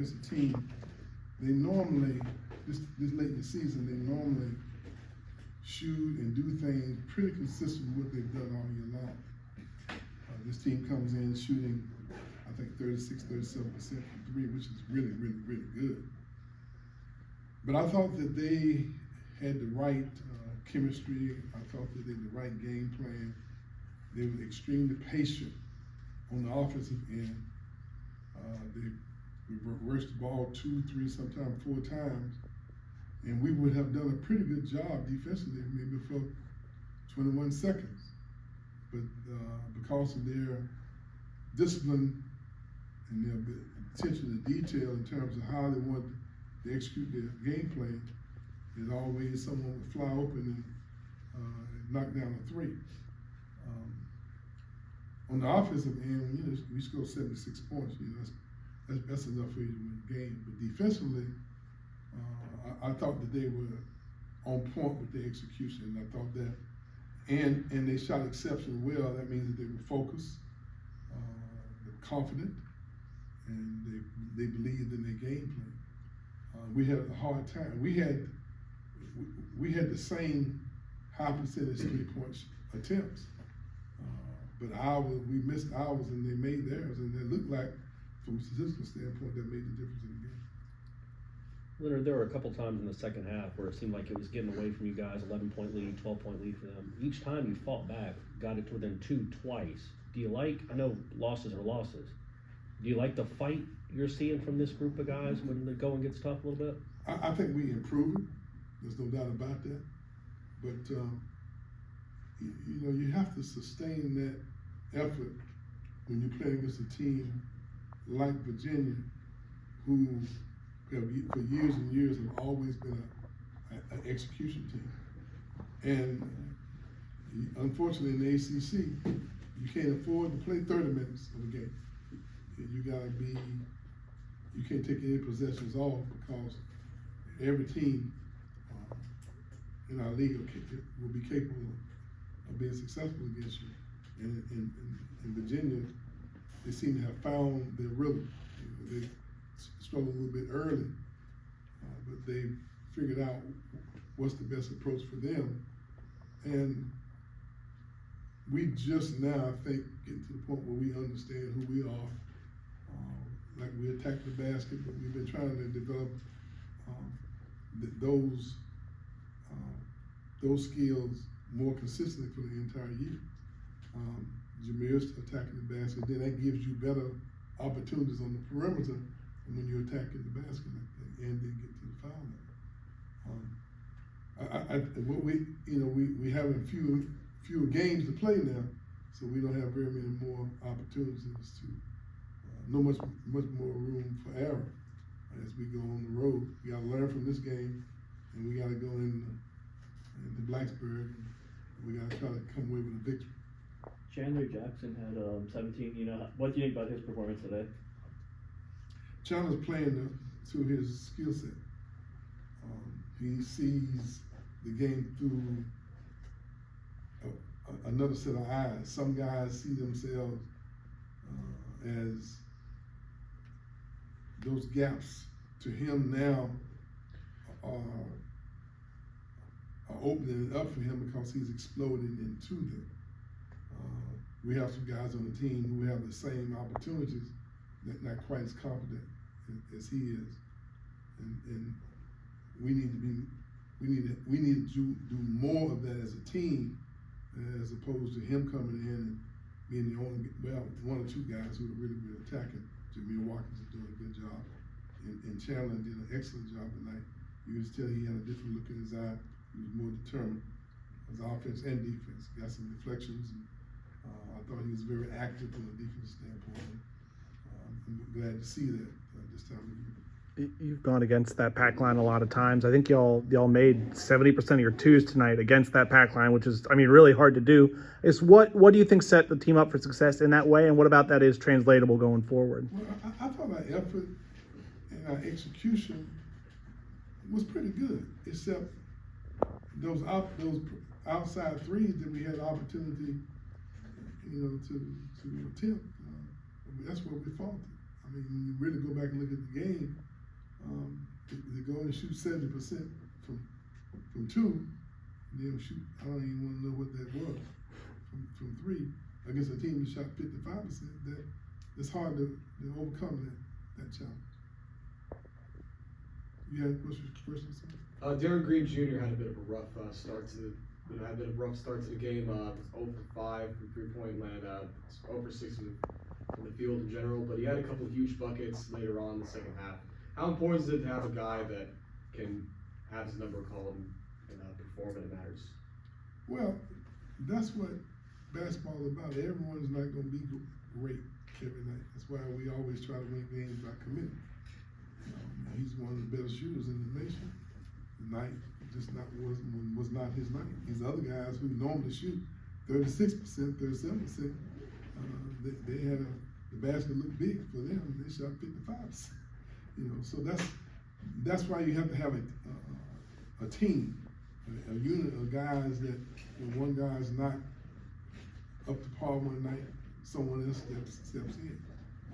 against a team, they normally, this late in the season, they normally shoot and do things pretty consistent with what they've done all year long. This team comes in shooting, I think 36-37% from three, which is really, really, really good. But I thought that they had the right chemistry. I thought that they had the right game plan. They were extremely patient on the offensive end. They reversed the ball 2, 3, sometimes 4 times. And we would have done a pretty good job defensively, maybe for 21 seconds. But because of their discipline and their attention to detail in terms of how they wanted to execute their game plan, there's always someone would fly open and knock down a 3. On the offensive end, we scored 76 points. That's enough for you to win the game. But defensively, I thought that they were on point with their execution. I thought that, and they shot exceptionally well. That means that they were focused, they were confident, and they believed in their game plan. We had a hard time. We had the same high percentage 3-point attempts, but we missed ours and they made theirs, and it looked like, from a statistical standpoint, that made the difference in the game. Leonard, there were a couple times in the second half where it seemed like it was getting away from you guys, 11-point lead, 12-point lead for them. Each time you fought back, got it to within 2 twice. Do you like, I know losses are losses, do you like the fight you're seeing from this group of guys when the going gets tough a little bit? I think we improved it. There's no doubt about that. But, you have to sustain that effort when you're playing against a team like Virginia, who for years and years have always been an execution team. And unfortunately in the ACC, you can't afford to play 30 minutes of a game. You can't take any possessions off, because every team in our league will be capable of being successful against you. And in Virginia, they seem to have found their rhythm. They struggled a little bit early, but they figured out what's the best approach for them. And we just now, I think, getting to the point where we understand who we are. Like, we attack the basket, but we've been trying to develop those skills more consistently for the entire year. Jameer's attacking the basket, then that gives you better opportunities on the perimeter when you're attacking the basket and then get to the foul line. We having fewer games to play now, so we don't have very many more opportunities to much more room for error as we go on the road. We got to learn from this game, and we got to go into Blacksburg, and we got to try to come away with a victory. Chandler Jackson had 17. What do you think about his performance today? Chandler's playing to his skill set. He sees the game through another set of eyes. Some guys see themselves as those gaps to him now are opening it up for him because he's exploding into them. We have some guys on the team who have the same opportunities, not quite as confident as he is, and we need to do more of that as a team, as opposed to him coming in and being the only, one or two guys who are really attacking. Jameer Watkins is doing a good job, and Chandler did an excellent job tonight. You could tell he had a different look in his eye. He was more determined as offense and defense. Got some deflections, and I thought he was very active from a defense standpoint. I'm glad to see that this time of year. You've gone against that pack line a lot of times. I think y'all made 70% of your twos tonight against that pack line, which is, really hard to do. What do you think set the team up for success in that way, and what about that is translatable going forward? Well, I thought our effort and our execution was pretty good, except those outside threes that we had the opportunity, to attempt. That's where we faltered. When you really go back and look at the game, they go and shoot 70% from two, and they'll shoot, I don't even want to know what that was, from three, against a team that shot 55%, it's hard to overcome that challenge. You had a question, sir? Darren Green Jr. had a bit of a rough start to had a bit of a rough start to the game. Was 0 for 5 from 3-point land, 0 for 6 from the field in general, but he had a couple of huge buckets later on in the second half. How important is it to have a guy that can have his number called and perform when it matters? Well, that's what basketball is about. Everyone's not going to be great every night. That's why we always try to win games by committing. He's one of the better shooters in the nation. Tonight was not his night. These other guys who normally shoot 36%, 37%, they had the basket looked big for them. They shot 55%. So that's why you have to have a team, a unit of guys that when one guy's not up to par one night, someone else steps in.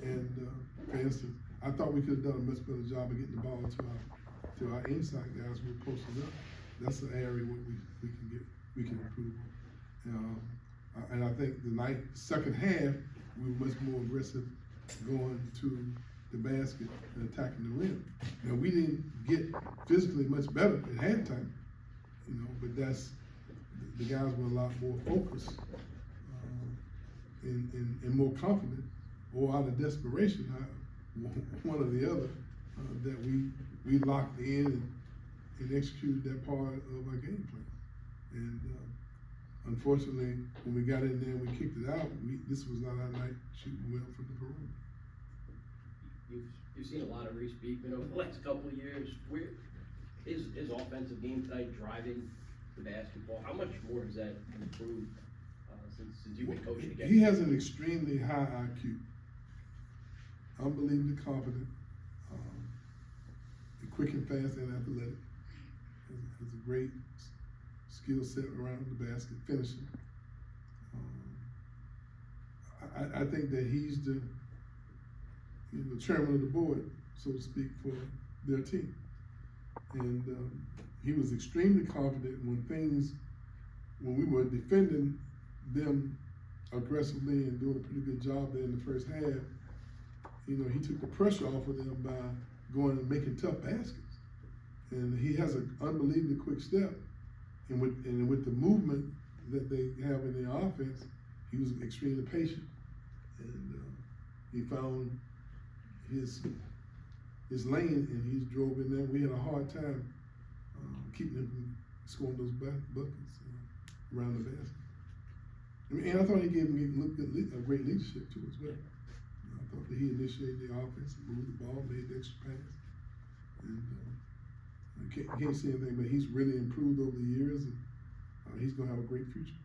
And for instance, I thought we could have done a much better job of getting the ball to our inside guys who were posted up. That's an area where we can improve. And I think the second half, we were much more aggressive going to the basket and attacking the rim. Now we didn't get physically much better at halftime, but the guys were a lot more focused and more confident, or out of desperation, one or the other, that we locked in and executed that part of our game plan. And unfortunately, when we got in there and we kicked it out, this was not our night shooting well from the perimeter. You've seen a lot of Reese Beekman over the last couple of years. Where his offensive game tonight driving the basketball, how much more has that improved since you've been coaching again? He has an extremely high IQ, unbelievably confident, quick and fast and athletic. Has a great skill set around the basket, finishing. I think that he's the chairman of the board, so to speak, for their team. And he was extremely confident when we were defending them aggressively and doing a pretty good job there in the first half. He took the pressure off of them by going and making tough baskets. And he has an unbelievably quick step. And with the movement that they have in their offense, he was extremely patient. And he found his lane and he drove in there. We had a hard time keeping him from scoring those buckets around the basket. And I thought he gave him a great leadership too as well. I thought that he initiated the offense, moved the ball, made the extra pass. And I can't say anything, but he's really improved over the years, and he's going to have a great future.